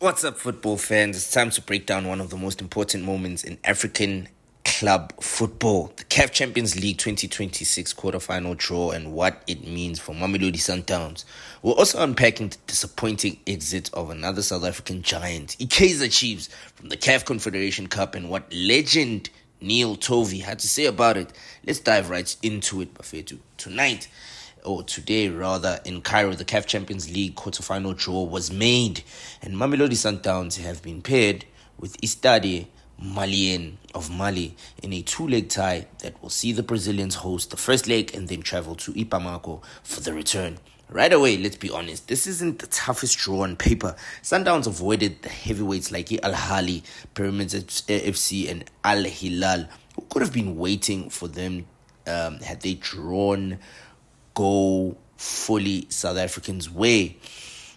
What's up, football fans? It's time to break down one of the most important moments in African club football, the CAF Champions League 2026 quarterfinal draw, and what it means for Mamelodi Sundowns. We're also unpacking the disappointing exit of another South African giant, Kaizer Chiefs, from the CAF Confederation Cup, and what legend Neil Tovey had to say about it. Let's dive right into it, Bafetu. Today, in Cairo, the CAF Champions League quarterfinal draw was made, and Mamelodi Sundowns have been paired with Stade Malien of Mali in a two-leg tie that will see the Brazilians host the first leg and then travel to Bamako for the return. Right away, let's be honest, this isn't the toughest draw on paper. Sundowns avoided the heavyweights like Al Ahly, Pyramids FC, and Al Hilal, who could have been waiting for them had they drawn go fully South Africans' way.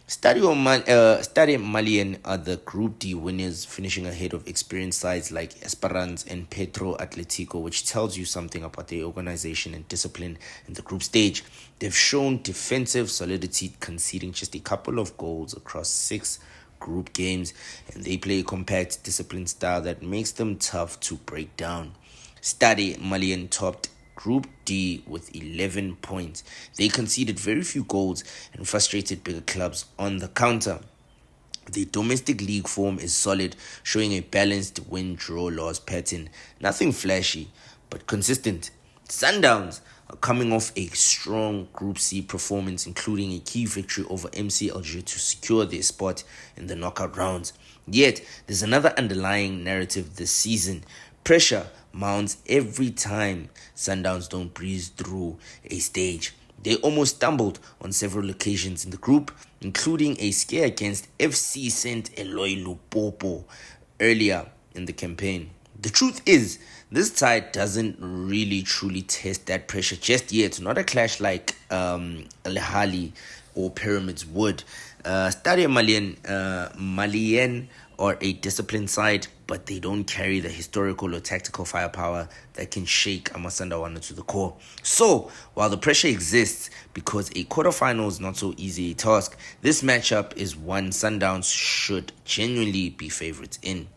Stade Malien are the Group D winners, finishing ahead of experienced sides like Esperance and Petro Atletico, which tells you something about their organization and discipline in the group stage. They've shown defensive solidity, conceding just a couple of goals across 6 group games, and they play a compact, disciplined style that makes them tough to break down. Stade Malien topped Group D with 11 points. They conceded very few goals and frustrated bigger clubs on the counter. The domestic league form is solid, showing a balanced win-draw-loss pattern. Nothing flashy, but consistent. Sundowns are coming off a strong Group C performance, including a key victory over MC Alger to secure their spot in the knockout rounds. Yet, there's another underlying narrative this season. Pressure mounts every time Sundowns don't breeze through a stage. They almost stumbled on several occasions in the group, including a scare against FC Saint Eloi Lupopo earlier in the campaign. The truth is, this tie doesn't really truly test that pressure just yet. Not a clash like Al Ahly or Pyramids would. Stade Malien are a disciplined side, but they don't carry the historical or tactical firepower that can shake Amasandawana to the core. So, while the pressure exists because a quarterfinal is not so easy a task, this matchup is one Sundowns should genuinely be favorites in.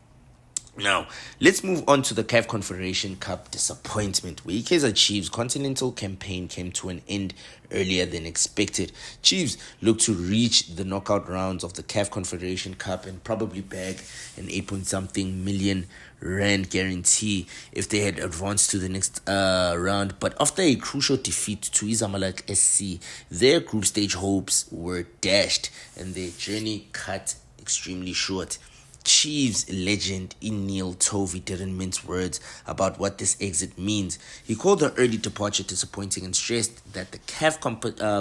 Now, let's move on to the CAF Confederation Cup disappointment, where Kaizer Chiefs' continental campaign came to an end earlier than expected. Chiefs look to reach the knockout rounds of the CAF Confederation Cup and probably bag an 8-point-something million rand guarantee if they had advanced to the next round. But after a crucial defeat to Zamalek SC, their group stage hopes were dashed and their journey cut extremely short. Chiefs legend Neil Tovey didn't mince words about what this exit means. He called the early departure disappointing and stressed that the CAF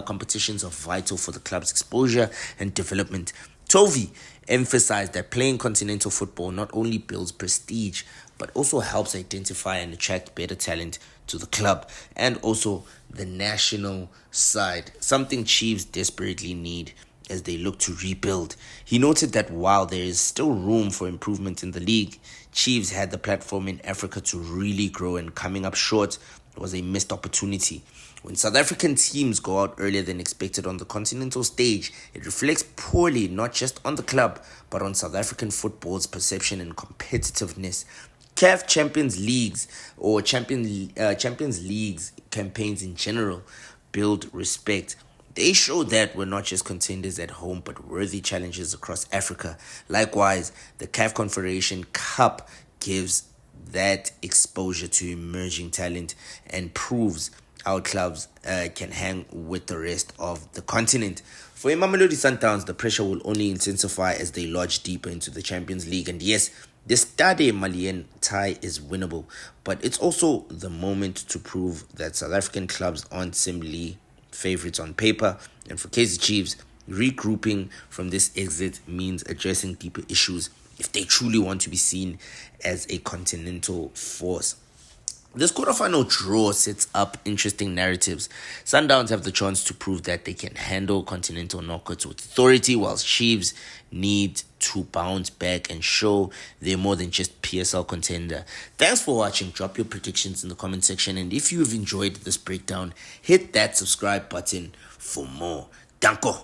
competitions are vital for the club's exposure and development. Tovey emphasized that playing continental football not only builds prestige, but also helps identify and attract better talent to the club and also the national side, something Chiefs desperately need as they look to rebuild. He noted that while there is still room for improvement in the league, Chiefs had the platform in Africa to really grow, and coming up short was a missed opportunity. When South African teams go out earlier than expected on the continental stage, it reflects poorly not just on the club, but on South African football's perception and competitiveness. CAF Champions Leagues or Champions Leagues campaigns in general build respect. They show that we're not just contenders at home, but worthy challengers across Africa. Likewise, the CAF Confederation Cup gives that exposure to emerging talent and proves our clubs can hang with the rest of the continent. For Mamelodi Sundowns, the pressure will only intensify as they lodge deeper into the Champions League. And yes, the Stade Malien tie is winnable, but it's also the moment to prove that South African clubs aren't simply favorites on paper. And for Kaizer Chiefs, regrouping from this exit means addressing deeper issues if they truly want to be seen as a continental force. This quarterfinal draw sets up interesting narratives. Sundowns have the chance to prove that they can handle continental knockouts with authority, whilst Chiefs need to bounce back and show they're more than just PSL contender. Thanks for watching. Drop your predictions in the comment section, and if you've enjoyed this breakdown, hit that subscribe button for more. Danko.